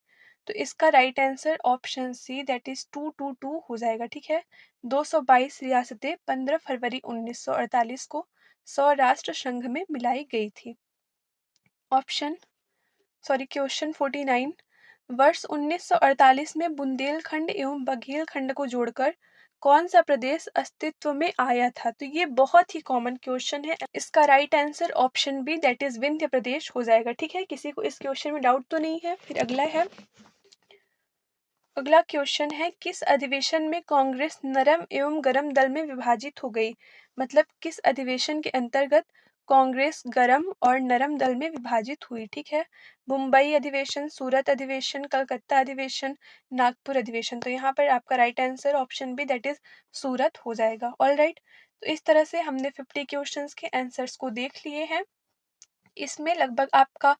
तो इसका right answer option C, that is 222 हो जाएगा, ठीक है? 222 रियासतें 15 फरवरी 1948 को सौराष्ट्र संघ में मिलाई गई थी। ऑप्शन, सॉरी, क्वेश्चन 49, वर्ष 1948 में बुंदेलखंड एवं बघेलखंड को जोड़कर कौन सा प्रदेश अस्तित्व में आया था? तो ये बहुत ही कॉमन क्वेश्चन है। इसका right answer option B, that is Vindhya Pradesh हो जाएगा, ठीक है? किसी को इस क्वेश्चन में डाउट तो नहीं है? फिर अगला है, अगला क्वेश्चन है, किस अधिवेशन में कांग्रेस नरम एवं गरम दल में विभाजित हो गई? मतलब किस अधिवेशन के अंतर्गत कांग्रेस गरम और नरम दल में विभाजित हुई, ठीक है। मुंबई अधिवेशन, सूरत अधिवेशन, कलकत्ता अधिवेशन, नागपुर अधिवेशन। तो यहाँ पर आपका right answer option B that is Surat हो जाएगा। ऑल राइट, तो इस तरह से हमने 50 क्वेश्चंस के आंसर्स को देख लिए हैं। इसमें लगभग आपका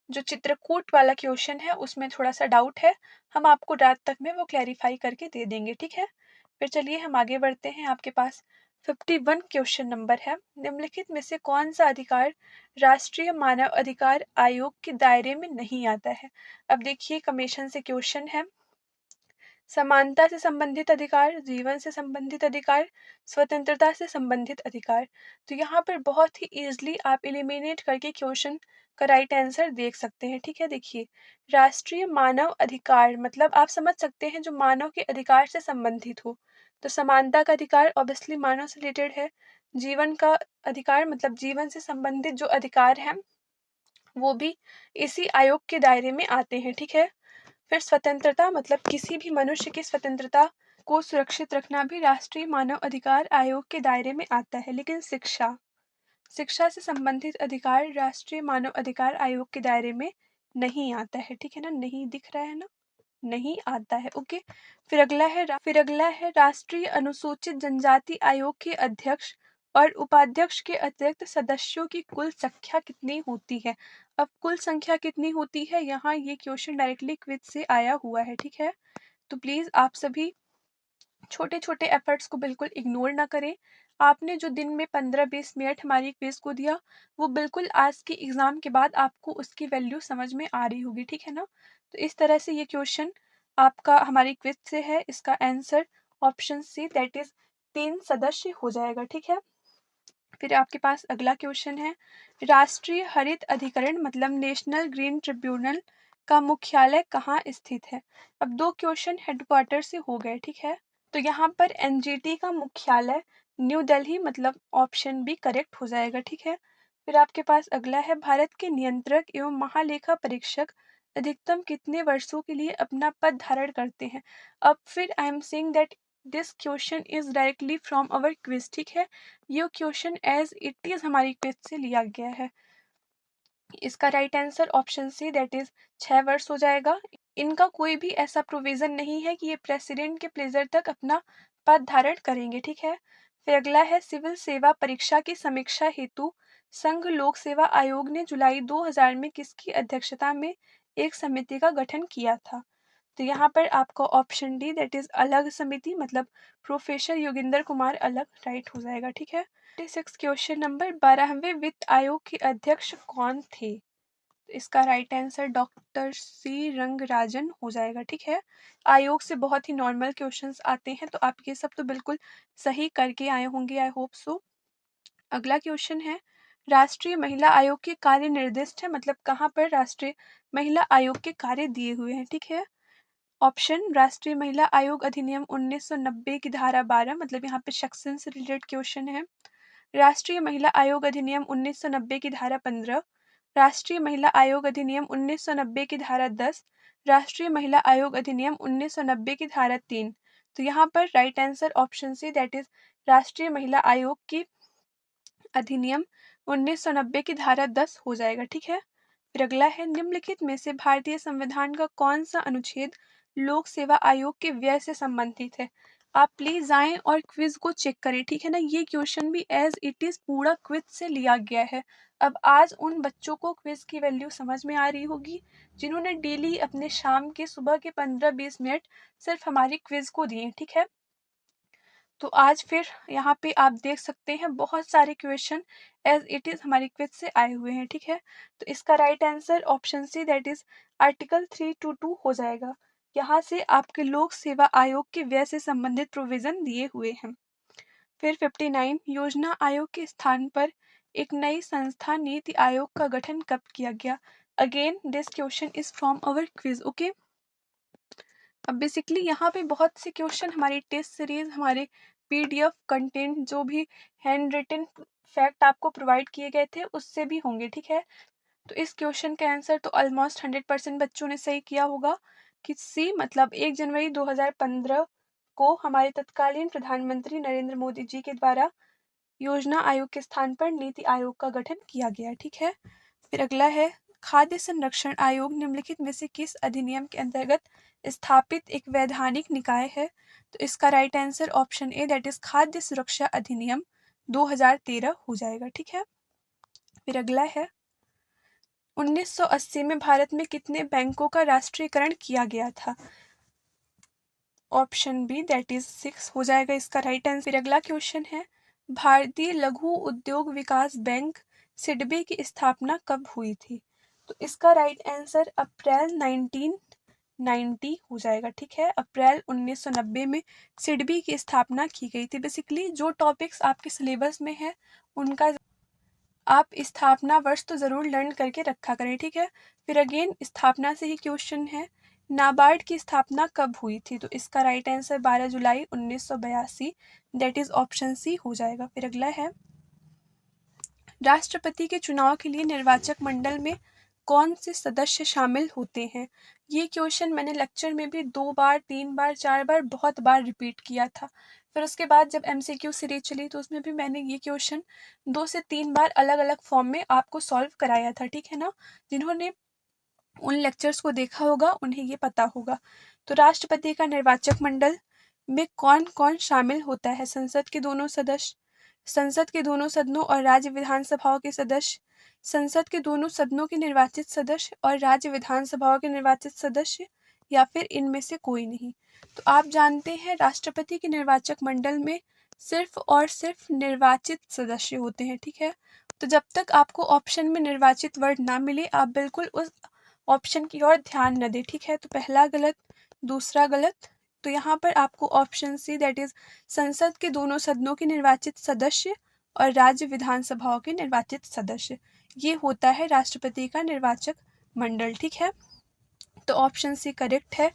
जो चित्रकूट वाला क्वेश्चन है उसमें थोड़ा सा डाउट है, हम आपको रात तक में वो क्लैरिफाई करके दे देंगे, ठीक है। फिर चलिए हम आगे बढ़ते हैं। आपके पास 51 क्वेश्चन नंबर है। निम्नलिखित में से कौन सा अधिकार राष्ट्रीय मानव अधिकार आयोग के दायरे में नहीं आता है। अब देखिए कमीशन से क्वेश्चन है। समानता से संबंधित अधिकार, जीवन से संबंधित अधिकार, स्वतंत्रता से संबंधित अधिकार। तो यहाँ पर बहुत ही इजीली आप एलिमिनेट करके क्वेश्चन का राइट आंसर देख सकते हैं, ठीक है। देखिए राष्ट्रीय मानव अधिकार मतलब आप समझ सकते हैं जो मानव के अधिकार से संबंधित हो। तो समानता का अधिकार ऑब्वियसली मानव से रिलेटेड है। जीवन का अधिकार मतलब जीवन से संबंधित जो अधिकार है वो भी इसी आयोग के दायरे में आते हैं, ठीक है। फिर स्वतंत्रता मतलब किसी भी मनुष्य की स्वतंत्रता को सुरक्षित रखना भी राष्ट्रीय मानव अधिकार आयोग के दायरे में आता है। लेकिन शिक्षा शिक्षा से संबंधित अधिकार राष्ट्रीय मानव अधिकार आयोग के दायरे में नहीं आता है, ठीक है ना। नहीं दिख रहा है ना, नहीं आता है, ओके। फिर अगला है राष्ट्रीय अनुसूचित जनजाति आयोग के अध्यक्ष और उपाध्यक्ष के अतिरिक्त सदस्यों की कुल संख्या कितनी होती है। अब कुल संख्या कितनी होती है, यहाँ ये क्वेश्चन डायरेक्टली क्विज से आया हुआ है, ठीक है। तो प्लीज आप सभी छोटे छोटे एफर्ट्स को बिल्कुल इग्नोर ना करें। आपने जो दिन में 15-20 मिनट हमारी क्विज को दिया वो बिल्कुल आज के एग्जाम के बाद आपको उसकी वैल्यू समझ में आ रही होगी, ठीक है ना। तो इस तरह से ये क्वेश्चन आपका हमारी क्विज से है। इसका answer option C that is 3 सदस्य हो जाएगा, ठीक है। फिर आपके पास अगला क्वेश्चन है राष्ट्रीय हरित अधिकरण मतलब नेशनल ग्रीन ट्रिब्यूनल का मुख्यालय कहाँ स्थित है। अब 2 क्वेश्चन हेडक्वार्टर से हो गए, ठीक है। तो यहाँ पर एनजीटी का मुख्यालय न्यू दिल्ली मतलब ऑप्शन बी करेक्ट हो जाएगा, ठीक है। फिर आपके पास अगला है भारत के नियंत्रक एवं महालेखा परीक्षक अधिकतम कितने वर्षों के लिए अपना पद धारण करते हैं। अब फिर I am saying that this question is directly from our quiz, ठीक है। ये क्वेश्चन एज इट इज हमारी क्विज से लिया गया है। इसका right answer option C that is 6 वर्ष हो जाएगा। इनका कोई भी ऐसा प्रोविजन नहीं है कि ये प्रेसिडेंट के प्लेजर तक अपना पद धारण करेंगे, ठीक है। फिर अगला है सिविल सेवा परीक्षा की समीक्षा हेतु संघ लोक सेवा आयोग ने जुलाई 2000 में किसकी अध्यक्षता में एक समिति का गठन किया था। तो यहाँ पर आपका ऑप्शन डी दैट इज अलग समिति मतलब प्रोफेसर योगिंदर कुमार अलग राइट हो जाएगा, ठीक है। 46 क्वेश्चन नंबर 12वें वित्त आयोग के अध्यक्ष कौन थे। तो इसका right answer doctor C Rangarajan हो जाएगा, ठीक है। आयोग से बहुत ही नॉर्मल क्वेश्चंस आते हैं तो आप ये सब तो बिल्कुल सही करके आए होंगे, आई होप सो। अगला क्वेश्चन है राष्ट्रीय महिला आयोग के कार्य निर्दिष्ट है मतलब कहाँ पर राष्ट्रीय महिला आयोग के कार्य दिए हुए हैं, ठीक है। ऑप्शन राष्ट्रीय महिला आयोग अधिनियम 1990 की धारा 12 मतलब यहाँ पे सेक्शन से रिलेटेड क्वेश्चन है। राष्ट्रीय महिला आयोग अधिनियम 1990 की धारा 15, राष्ट्रीय महिला आयोग अधिनियम 1990 की धारा 10, राष्ट्रीय महिला आयोग अधिनियम 1990 की धारा 3। तो यहाँ पर right answer option C that is राष्ट्रीय महिला आयोग की अधिनियम 1990 की धारा 10 हो जाएगा, ठीक है। फिर अगला है निम्नलिखित में से भारतीय संविधान का कौन सा अनुच्छेद लोक सेवा आयोग के व्यय से संबंधित है। आप प्लीज आएं और क्विज को चेक करें, ठीक है ना। ये क्वेश्चन भी एज इट इज पूरा क्विज से लिया गया है। अब आज उन बच्चों को क्विज की वैल्यू समझ में आ रही होगी जिन्होंने डेली अपने शाम के सुबह के 15-20 मिनट सिर्फ हमारी क्विज को दिए, ठीक है। तो आज फिर यहाँ पे आप देख सकते हैं बहुत सारे क्वेश्चन एज इट इज हमारी क्विज से आए हुए हैं, ठीक है। तो इसका right answer option C that is article 322 हो जाएगा। यहाँ से आपके लोक सेवा आयोग के व्यय से संबंधित प्रोविजन दिए हुए हैं। फिर 59 योजना आयोग के स्थान पर एक नई संस्था नीति आयोग का गठन कब किया गया। Again this question is from our quiz, okay. अब बेसिकली यहाँ पे बहुत से क्वेश्चन हमारी टेस्ट सीरीज हमारे पीडीएफ कंटेंट जो भी हैंड रिटन फैक्ट आपको प्रोवाइड किए गए थे उससे भी होंगे, ठीक है। तो इस क्वेश्चन का आंसर तो ऑलमोस्ट 100% बच्चों ने सही किया होगा कि सी मतलब 1 जनवरी 2015 को हमारे तत्कालीन प्रधानमंत्री नरेंद्र मोदी जी के द्वारा योजना आयोग के स्थान पर नीति आयोग का गठन किया गया। ठीक है, फिर अगला है खाद्य संरक्षण आयोग निम्नलिखित में से किस अधिनियम के अंतर्गत स्थापित एक वैधानिक निकाय है? तो इसका right answer option A that is खाद्य सुरक्षा अधिनियम 2013 हो जाएगा। ठीक है, फिर अगला है 1980 में भारत में कितने बैंकों का राष्ट्रीयकरण किया गया था? ऑप्शन बी दैट इज 6 हो जाएगा इसका राइट आंसर। फिर अगला क्वेश्चन है भारतीय लघु उद्योग विकास बैंक सिडबी की स्थापना कब हुई थी? तो इसका राइट आंसर अप्रैल 1990 हो जाएगा। ठीक है, अप्रैल 1990 में सिडबी की स्थापना की गई थी। बेसिकली जो टॉपिक्स आपके सिलेबस में है उनका आप स्थापना वर्ष तो जरूर लर्न करके रखा करें। ठीक है, फिर अगेन स्थापना से ही क्वेश्चन है नाबार्ड की स्थापना कब हुई थी? तो इसका राइट आंसर 12 जुलाई 1982 दैट इज ऑप्शन सी हो जाएगा। फिर अगला है राष्ट्रपति के चुनाव के लिए निर्वाचक मंडल में कौन से सदस्य शामिल होते हैं? ये क्वेश्चन मैंने लेक्चर में भी 2 बार 3 बार 4 बार बहुत बार रिपीट किया था। फिर उसके बाद जब MCQ सीरीज चली तो उसमें भी मैंने ये क्वेश्चन 2 से 3 बार अलग अलग फॉर्म में आपको सॉल्व कराया था। ठीक है ना, जिन्होंने उन लेक्चर्स को देखा होगा उन्हें ये पता होगा। तो राष्ट्रपति का निर्वाचक मंडल में कौन कौन शामिल होता है? संसद के दोनों सदस्य, संसद के दोनों सदनों और राज्य विधानसभाओं के सदस्य, संसद के दोनों सदनों के निर्वाचित सदस्य और राज्य विधानसभाओं के निर्वाचित सदस्य, या फिर इनमें से कोई नहीं। तो आप जानते हैं राष्ट्रपति के निर्वाचक मंडल में सिर्फ और सिर्फ निर्वाचित सदस्य होते हैं। ठीक है, तो जब तक आपको ऑप्शन में निर्वाचित वर्ड ना मिले आप बिल्कुल उस ऑप्शन की ओर ध्यान न दें। ठीक है, तो पहला गलत, दूसरा गलत। तो यहाँ पर आपको ऑप्शन सी दैट इज संसद के दोनों सदनों के निर्वाचित सदस्य और राज्य विधानसभाओं के निर्वाचित सदस्य, ये होता है राष्ट्रपति का निर्वाचक मंडल। ठीक है, तो ऑप्शन सी करेक्ट है।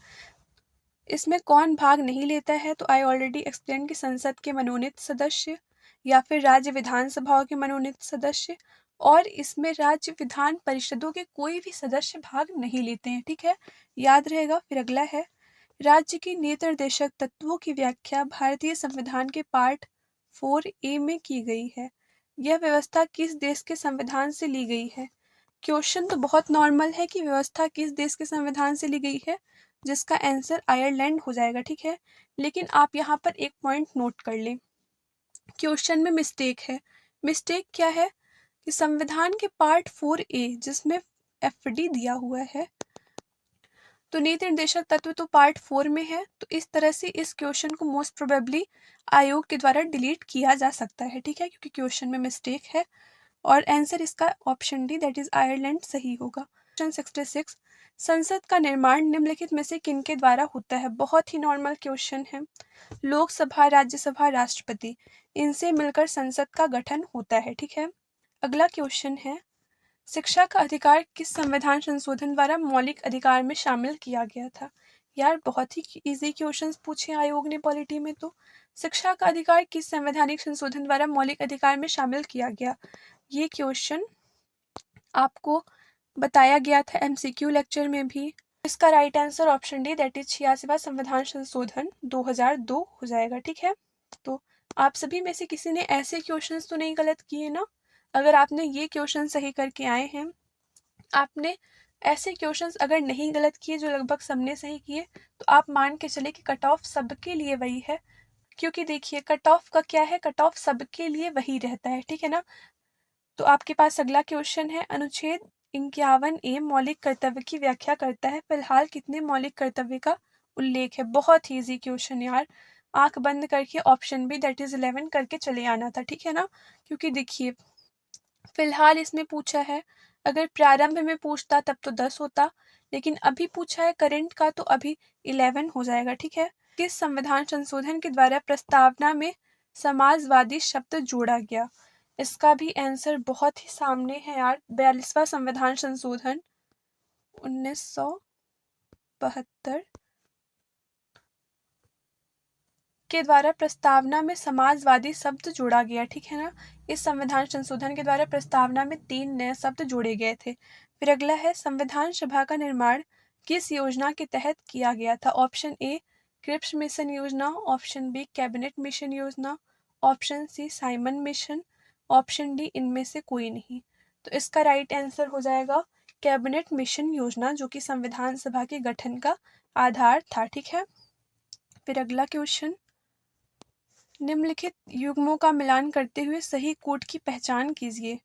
इसमें कौन भाग नहीं लेता है? तो आई ऑलरेडी एक्सप्लेन कि संसद के मनोनीत सदस्य या फिर राज्य विधानसभाओं के मनोनीत सदस्य, और इसमें राज्य विधान परिषदों के कोई भी सदस्य भाग नहीं लेते हैं। ठीक है, याद रहेगा। फिर अगला है राज्य की नीति निर्देशक तत्वों की व्याख्या भारतीय संविधान के पार्ट 4A में की गई है। यह व्यवस्था किस देश के संविधान से ली गई है? क्वेश्चन तो बहुत नॉर्मल है कि व्यवस्था किस देश के संविधान से ली गई है, जिसका आंसर आयरलैंड हो जाएगा। ठीक है, लेकिन आप यहाँ पर एक पॉइंट नोट कर लें, क्वेश्चन में मिस्टेक है। मिस्टेक क्या है कि संविधान के पार्ट 4A जिसमें FD दिया हुआ है, तो नीति निर्देशक तत्व तो पार्ट 4 में है, तो इस तरह से इस क्वेश्चन को मोस्ट प्रोबेबली आयोग के द्वारा डिलीट किया जा सकता है। ठीक है, क्योंकि क्वेश्चन में मिस्टेक है और आंसर इसका option D that is Ireland सही होगा। क्वेश्चन 66 संसद का निर्माण निम्नलिखित में से किनके द्वारा होता है? बहुत ही नॉर्मल क्वेश्चन है। लोकसभा, राज्यसभा, राष्ट्रपति, इनसे मिलकर संसद का गठन होता है। ठीक है, अगला क्वेश्चन है शिक्षा का अधिकार किस संविधान संशोधन द्वारा मौलिक अधिकार में शामिल किया गया था? यार बहुत ही इजी क्वेश्चंस पूछे आयोग ने पॉलिटी में। तो शिक्षा का अधिकार किस संवैधानिक संशोधन द्वारा मौलिक अधिकार में शामिल किया गया? ये क्वेश्चन आपको बताया गया था MCQ लेक्चर में भी। इसका right answer option D that is 86वां संविधान संशोधन 2002 हो जाएगा। ठीक है, तो आप सभी में से किसी ने ऐसे क्वेश्चंस तो नहीं गलत किए ना? अगर आपने ये क्वेश्चन सही करके आए हैं, आपने ऐसे क्वेश्चंस अगर नहीं गलत किए जो लगभग सबने सही किए, तो आप मान के चले कि कट ऑफ सबके लिए वही है। क्योंकि देखिए कट ऑफ का क्या है, कट ऑफ सबके लिए वही रहता है। ठीक है ना, तो आपके पास अगला क्वेश्चन है अनुच्छेद 51A मौलिक कर्तव्य की व्याख्या करता है। फिलहाल कितने मौलिक कर्तव्य का उल्लेख है? बहुत ही इजी क्वेश्चन यार, आंख बंद करके ऑप्शन बी दैट इज 11 करके चले आना था। ठीक है ना, क्योंकि देखिए फिलहाल इसमें पूछा है, अगर प्रारंभ में पूछता तब तो 10 होता, लेकिन अभी पूछा है करंट का तो अभी 11 हो जाएगा। ठीक है, किस संविधान संशोधन के द्वारा प्रस्तावना में समाजवादी शब्द जोड़ा गया? इसका भी आंसर बहुत ही सामने है यार, 42वां संविधान संशोधन 1972 के द्वारा प्रस्तावना में समाजवादी शब्द जोड़ा गया। ठीक है ना, इस संविधान संशोधन के द्वारा प्रस्तावना में 3 नए शब्द जोड़े गए थे। फिर अगला है संविधान सभा का निर्माण किस योजना के तहत किया गया था? ऑप्शन ए क्रिप्स मिशन योजना, ऑप्शन बी कैबिनेट मिशन योजना, option C Simon mission, option D इनमें से कोई नहीं। तो इसका राइट आंसर हो जाएगा कैबिनेट मिशन योजना, जो कि संविधान सभा के गठन का आधार था। ठीक है, फिर अगला क्वेश्चन, निम्नलिखित युग्मों का मिलान करते हुए सही कोड की पहचान कीजिए।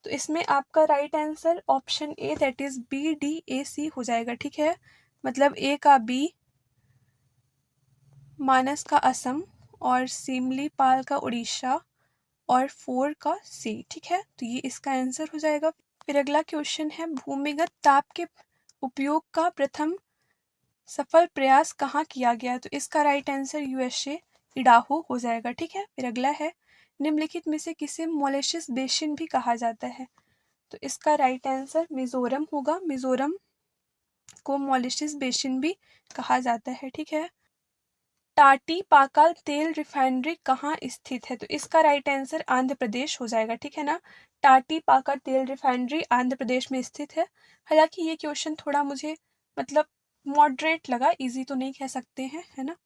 तो इसमें आपका right answer option A that is BDAC हो जाएगा। ठीक है, मतलब ए का बी, मानस का असम और सिमलीपाल का उड़ीसा और 4 का सी। ठीक है, तो ये इसका आंसर हो जाएगा। फिर अगला क्वेश्चन है, भूमिगत ताप के उपयोग का प्रथम सफल प्रयास कहाँ किया गया। तो इसका राइट आंसर USA इडाहो हो जाएगा। ठीक है, फिर अगला है, निम्नलिखित में से किसे मॉरिशस बेसिन भी कहा जाता है। तो इसका राइट आंसर मिजोरम होगा। मिजोरम को मॉरिशस बेसिन भी कहा जाता है। ठीक है, टाटी पाका तेल रिफाइनरी कहाँ स्थित है। तो इसका राइट आंसर आंध्र प्रदेश हो जाएगा। ठीक है ना, टाटी पाका तेल रिफाइनरी आंध्र प्रदेश में स्थित है। हालांकि ये क्वेश्चन थोड़ा मुझे मतलब मॉडरेट लगा, इजी तो नहीं कह सकते हैं, है ना।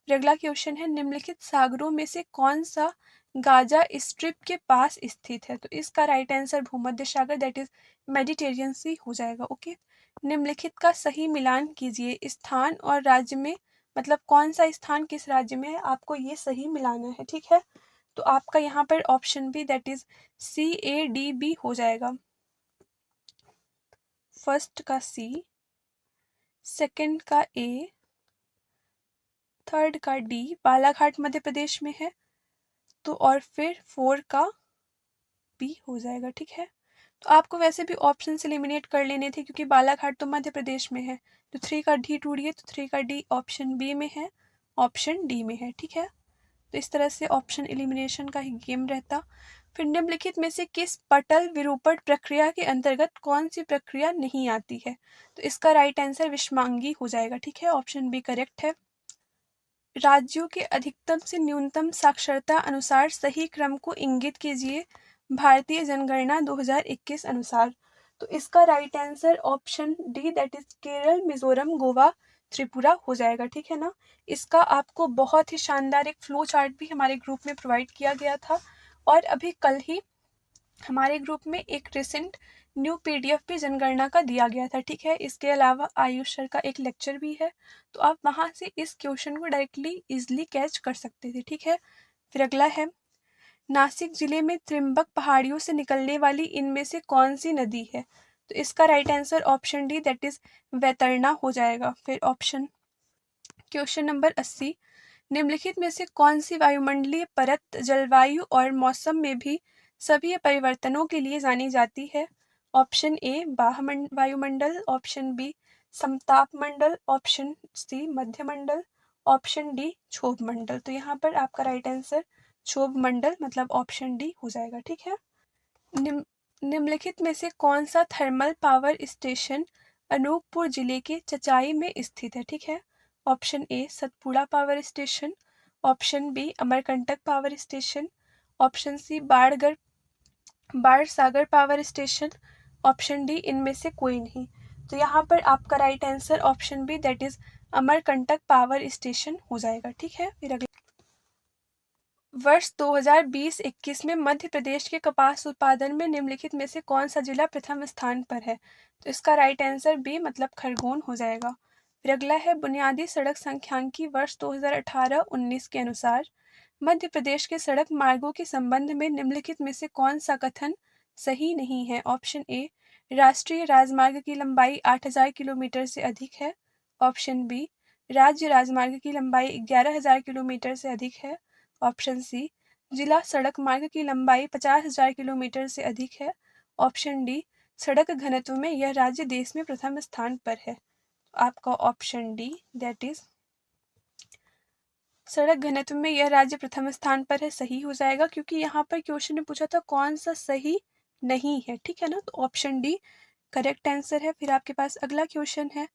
फिर अगला क्वेश्चन है, निम्नलिखित सागरों में से कौन सा गाजा स्ट्रिप के पास स्थित है। तो इसका राइट आंसर भूमध्य सागर दैट इज मेडिटेरियन सी हो जाएगा। ओके, निम्नलिखित का सही मिलान कीजिए। स्थान और राज्य में, मतलब कौन सा स्थान किस राज्य में है, आपको ये सही मिलाना है। ठीक है, तो आपका यहाँ पर option B that is CADB हो जाएगा। फर्स्ट का C, सेकंड का A, थर्ड का D बालाघाट मध्य प्रदेश में है, तो और फिर 4 का B हो जाएगा। ठीक है, तो आपको वैसे भी ऑप्शन से एलिमिनेट कर लेने थे क्योंकि बालाघाट तो मध्य प्रदेश में है। तो 3 का D ढूंढिए, तो 3 का D ऑप्शन बी में है, ऑप्शन डी में है। ठीक है, तो इस तरह से ऑप्शन एलिमिनेशन का ही गेम रहता। फिर निम्नलिखित में से किस पटल विरूपण प्रक्रिया के अंतर्गत कौन सी प्रक्रिया नहीं आती है। तो इसका राइट आंसर विषमांगी हो जाएगा। ठीक है, ऑप्शन बी करेक्ट है। राज्यों के अधिकतम से न्यूनतम साक्षरता अनुसार सही क्रम को इंगित कीजिए भारतीय जनगणना 2021 अनुसार। तो इसका right answer option D that is Kerala, Mizoram, Goa, Tripura हो जाएगा। ठीक है ना, इसका आपको बहुत ही शानदार एक फ्लो चार्ट भी हमारे ग्रुप में प्रोवाइड किया गया था, और अभी कल ही हमारे ग्रुप में एक रिसेंट न्यू PDF भी जनगणना का दिया गया था। ठीक है, इसके अलावा आयुष सर का एक लेक्चर भी है, तो आप वहां से इस क्वेश्चन को डायरेक्टली इजिली कैच कर सकते थे। ठीक है, फिर अगला है, नासिक जिले में त्रिम्बक पहाड़ियों से निकलने वाली इनमें से कौन सी नदी है। तो इसका right answer option D that is Vaitarna हो जाएगा। फिर ऑप्शन क्वेश्चन नंबर 80, निम्नलिखित में से कौन सी वायुमंडलीय परत जलवायु और मौसम में भी सभी परिवर्तनों के लिए जानी जाती है। ऑप्शन ए बाह्य वायुमंडल, ऑप्शन बी समताप मंडल, ऑप्शन सी मध्य मंडल, ऑप्शन डी क्षोभ मंडल। तो यहाँ पर आपका राइट आंसर क्षोभ मंडल मतलब ऑप्शन डी हो जाएगा। ठीक है, निम्नलिखित में से कौन सा थर्मल पावर स्टेशन अनूपपुर जिले के चचाई में स्थित है। ठीक है, option A Satpura power station, option B Amarkantak power station, option C Bansagar power station, option D इनमें से कोई नहीं। तो यहाँ पर आपका right answer option B that is Amarkantak power station हो जाएगा। ठीक है, फिर अगला, वर्ष 2020-21 में मध्य प्रदेश के कपास उत्पादन में निम्नलिखित में से कौन सा जिला प्रथम स्थान पर है। तो इसका राइट आंसर बी मतलब खरगोन हो जाएगा। फिर अगला है, बुनियादी सड़क संख्यांकी वर्ष 2018-19 के अनुसार मध्य प्रदेश के सड़क मार्गों के संबंध में निम्नलिखित में से कौन सा कथन सही नहीं है। ऑप्शन ए राष्ट्रीय राजमार्ग की लंबाई 8000 किलोमीटर से अधिक है, ऑप्शन बी राज्य राजमार्ग की लंबाई 11000 किलोमीटर से अधिक है, ऑप्शन सी जिला सड़क मार्ग की लंबाई 50,000 किलोमीटर से अधिक है, ऑप्शन डी सड़क घनत्व में यह राज्य देश में प्रथम स्थान पर है। तो आपका ऑप्शन डी दैट इज सड़क घनत्व में यह राज्य प्रथम स्थान पर है सही हो जाएगा, क्योंकि यहाँ पर क्वेश्चन ने पूछा था कौन सा सही नहीं है। ठीक है ना, तो ऑप्शन डी करेक्ट आंसर है। फिर आपके पास अगला क्वेश्चन है,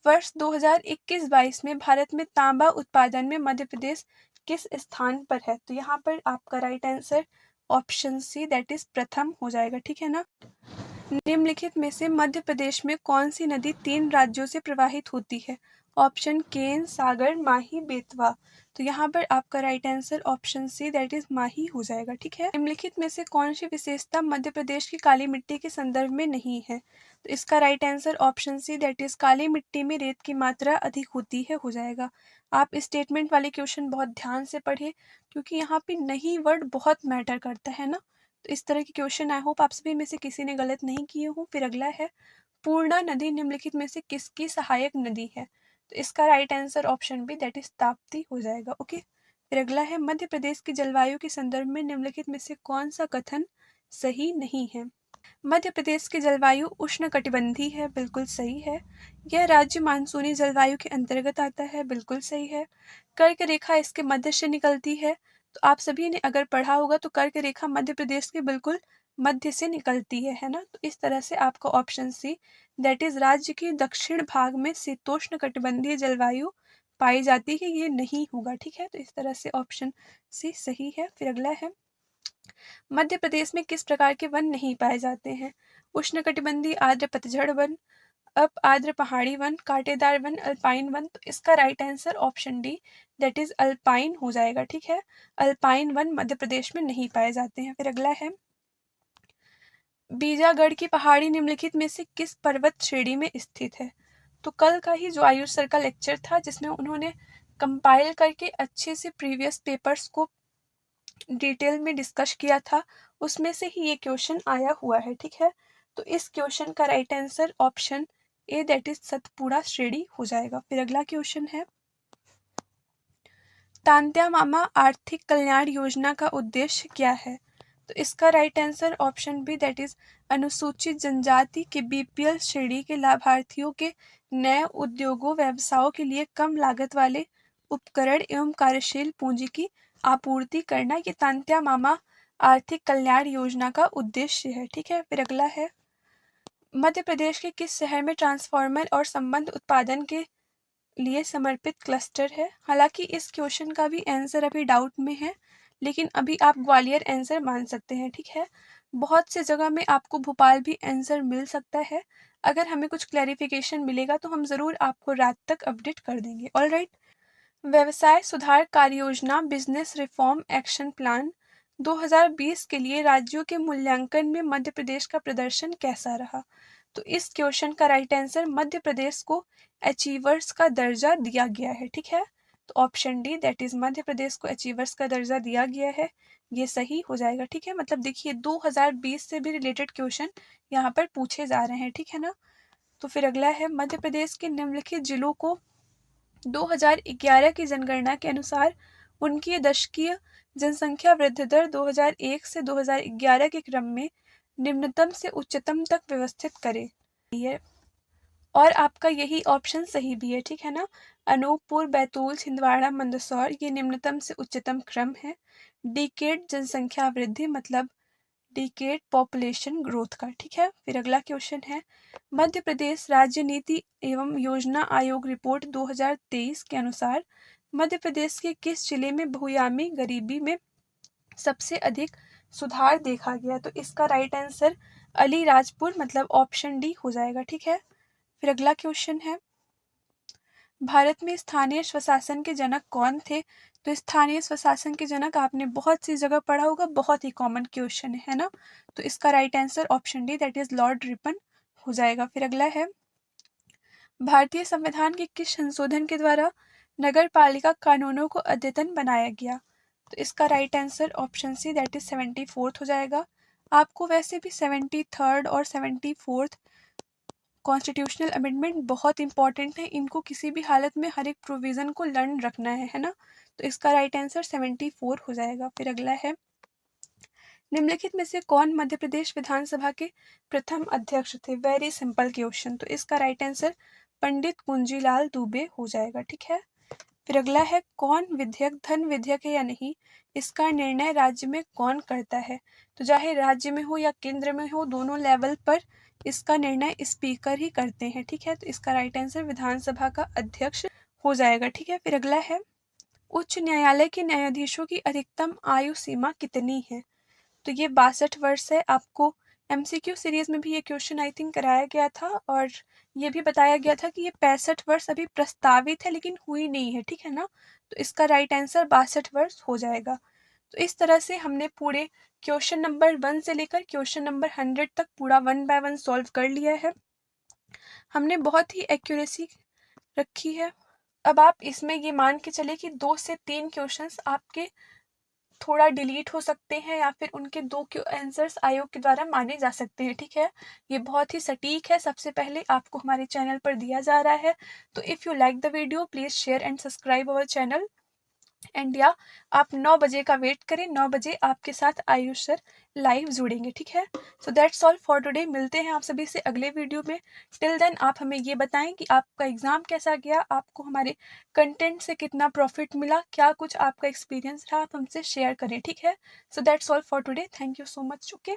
वर्ष 2021-22 में भारत में तांबा उत्पादन में मध्य प्रदेश किस स्थान पर है। तो यहाँ पर आपका right answer option C that is प्रथम हो जाएगा। ठीक है ना, निम्नलिखित में से मध्य प्रदेश में कौन सी नदी 3 राज्यों से प्रवाहित होती है। ऑप्शन केन, सागर, माही, बेतवा। तो यहाँ पर आपका right answer option C that is Mahi हो जाएगा। ठीक है, निम्नलिखित में से कौन सी विशेषता मध्य प्रदेश की काली मिट्टी के संदर्भ में नहीं है? तो इसका right answer option C that is काली मिट्टी में रेत की मात्रा अधिक होती है हो जाएगा। आप स्टेटमेंट वाले क्वेश्चन बहुत ध्यान से पढ़िए, क्योंकि यहाँ पे नहीं वर्ड बहुत मैटर करता है ना। तो इस तरह के क्वेश्चन आई होप आप सभी में से किसी ने गलत नहीं किए हो। फिर अगला है, पूर्णा नदी निम्नलिखित में से किसकी सहायक नदी है? तो इसका right answer option B that is Tapti हो जाएगा। ओके, फिर अगला है, मध्य प्रदेश की जलवायु के संदर्भ में निम्नलिखित में से कौन सा कथन सही नहीं है? मध्य प्रदेश की जलवायु उष्णकटिबंधीय है, बिल्कुल सही है। यह राज्य मानसूनी जलवायु के अंतर्गत आता है, बिल्कुल सही है। कर्क रेखा इसके मध्य से निकलती है। तो आप सभी ने अगर पढ़ा होगा तो कर्क रेखा मध्य प्रदेश के बिल्कुल मध्य से निकलती है ना। तो इस तरह से आपका ऑप्शन सी दैट इज राज्य के दक्षिण भाग में शीतोष्ण कटिबंधीय जलवायु पाई जाती है, ये नहीं होगा। ठीक है, तो इस तरह से ऑप्शन सी सही है। फिर अगला है, मध्य प्रदेश में किस प्रकार के वन नहीं पाए जाते हैं? उष्णकटिबंधीय आर्द्र पतझड़ वन, अप आर्द्र पहाड़ी वन, कांटेदार वन, अल्पाइन वन। तो इसका right answer option D that is alpine हो जाएगा। ठीक है, अल्पाइन वन मध्य प्रदेश में नहीं पाए जाते हैं। फिर अगला है, बीजागढ़ की पहाड़ी निम्नलिखित में से किस पर्वत श्रेणी में स्थित है? तो कल का ही जो आयुष सर का लेक्चर था, जिसमें उन्होंने कंपाइल करके अच्छे से प्रीवियस पेपर्स को डिटेल में डिस्कस किया था, उसमें से ही ये क्वेश्चन आया हुआ है। ठीक है, तो इस क्वेश्चन का right answer option A that is Satpura श्रेणी हो जाएगा। फिर अगला क्वेश्चन है, तांत्या मामा आर्थिक कल्याण योजना का उद्देश्य क्या है? तो इसका right answer option B that is अनुसूचित जनजाति के बीपीएल श्रेणी के लाभार्थियों के नए उद्योगों व्यवसायों के लिए कम लागत वाले उपकरण एवं कार्यशील पूंजी की आपूर्ति करना, ये तांत्या मामा आर्थिक कल्याण योजना का उद्देश्य है। ठीक है, फिर अगला है, मध्य प्रदेश के किस शहर में ट्रांसफार्मर और संबंध उत्पादन के लिए समर्पित क्लस्टर है? हालांकि इस क्वेश्चन का भी आंसर अभी डाउट में है, लेकिन अभी आप ग्वालियर आंसर मान सकते हैं। ठीक है, बहुत से जगह में आपको भोपाल भी आंसर मिल सकता है। अगर हमें कुछ क्लैरिफिकेशन मिलेगा तो हम ज़रूर आपको रात तक अपडेट कर देंगे। ऑलराइट, व्यवसाय सुधार कार्य योजना बिजनेस रिफॉर्म एक्शन प्लान 2020 के लिए राज्यों के मूल्यांकन में मध्य प्रदेश का प्रदर्शन कैसा रहा? तो इस क्वेश्चन का राइट आंसर मध्य प्रदेश को अचीवर्स का दर्जा दिया गया है। ठीक है, तो option D that is Madhya Pradesh को अचीवर्स का दर्जा दिया गया है, ये सही हो जाएगा। ठीक है, मतलब देखिए 2020 से भी रिलेटेड क्वेश्चन यहाँ पर पूछे जा रहे हैं। ठीक है ना। तो फिर अगला है, मध्य प्रदेश के निम्नलिखित जिलों को 2011 की जनगणना के अनुसार उनकी दशकीय जनसंख्या वृद्धि दर 2001 से 2011 के क्रम में निम्नतम से उच्चतम तक व्यवस्थित करें। और आपका यही ऑप्शन सही भी है। ठीक है ना, अनूपपुर, बैतूल, छिंदवाड़ा, मंदसौर ये निम्नतम से उच्चतम क्रम है। डिकेड जनसंख्या वृद्धि मतलब डिकेड पॉपुलेशन ग्रोथ का। ठीक है, फिर अगला क्वेश्चन है, मध्य प्रदेश राज्य नीति एवं योजना आयोग रिपोर्ट 2023 के अनुसार मध्य प्रदेश के किस जिले में बहुआयामी गरीबी में सबसे अधिक सुधार देखा गया? तो इसका राइट आंसर अलीराजपुर मतलब ऑप्शन डी हो जाएगा। ठीक है, फिर अगला क्वेश्चन है, भारत में स्थानीय स्वशासन के जनक कौन थे? तो स्थानीय स्वशासन के जनक आपने बहुत सी जगह पढ़ा होगा, बहुत ही कॉमन क्वेश्चन है ना। तो इसका right answer option D that is Lord Ripon हो जाएगा। फिर अगला है, भारतीय संविधान के किस संशोधन के द्वारा नगर पालिका कानूनों को अद्यतन बनाया गया? तो इसका right answer option C that is 74th हो जाएगा। आपको वैसे भी 73rd और 74th कॉन्स्टिट्यूशनल अमेंडमेंट बहुत इंपॉर्टेंट है, इनको किसी भी हालत में हर एक प्रोविजन को लर्न रखना है ना। तो इसका राइट आंसर 74 हो जाएगा। फिर अगला है, निम्नलिखित में से कौन मध्य प्रदेश विधानसभा के प्रथम अध्यक्ष थे? Very simple question. तो इसका राइट आंसर पंडित कुंजीलाल दुबे हो जाएगा। ठीक है, फिर अगला है, कौन विधेयक धन विधेयक है या नहीं, इसका निर्णय राज्य में कौन करता है? तो चाहे राज्य में हो या केंद्र में हो, दोनों लेवल पर इसका निर्णय स्पीकर ही करते हैं। ठीक है, तो इसका राइट आंसर विधानसभा का अध्यक्ष हो जाएगा। ठीक है, फिर अगला है, उच्च न्यायालय के न्यायाधीशों की अधिकतम आयु सीमा कितनी है? तो ये 62 वर्ष है। आपको एमसीक्यू सीरीज़ में भी ये क्वेश्चन आई थिंक कराया गया था और ये भी बताया गया था कि ये 65 वर्ष अभी प्रस्तावित है लेकिन हुई नहीं है, ठीक है ना? तो इसका राइट आंसर 62 वर्ष हो जाएगा। तो इस तरह से हमने पूरे क्वेश्चन नंबर 1 से लेकर क्वेश्चन नंबर 100 तक पूरा 1 बाय 1 सॉल्व कर लिया है। हमने बहुत ही एक्यूरेसी रखी है। अब आप इसमें ये मान के चलें कि 2 से 3 क्वेश्चंस आपके थोड़ा डिलीट हो सकते हैं या फिर उनके 2 आंसर्स आयोग के द्वारा माने जा सकते हैं, ठीक है? ये बहुत ही सटीक है, सबसे पहले आपको हमारे चैनल पर दिया जा रहा है। तो if you like the video please share and subscribe our channel and या आप 9 बजे का वेट करें, 9 बजे आपके साथ आयुष सर लाइव जुड़ेंगे, ठीक है? So that's all for today. मिलते हैं आप सभी से अगले वीडियो में। टिल देन आप हमें ये बताएं कि आपका एग्ज़ाम कैसा गया, आपको हमारे कंटेंट से कितना प्रॉफिट मिला, क्या कुछ आपका एक्सपीरियंस रहा, आप हमसे शेयर करें, ठीक है? So that's all for today. Thank you so much. Okay.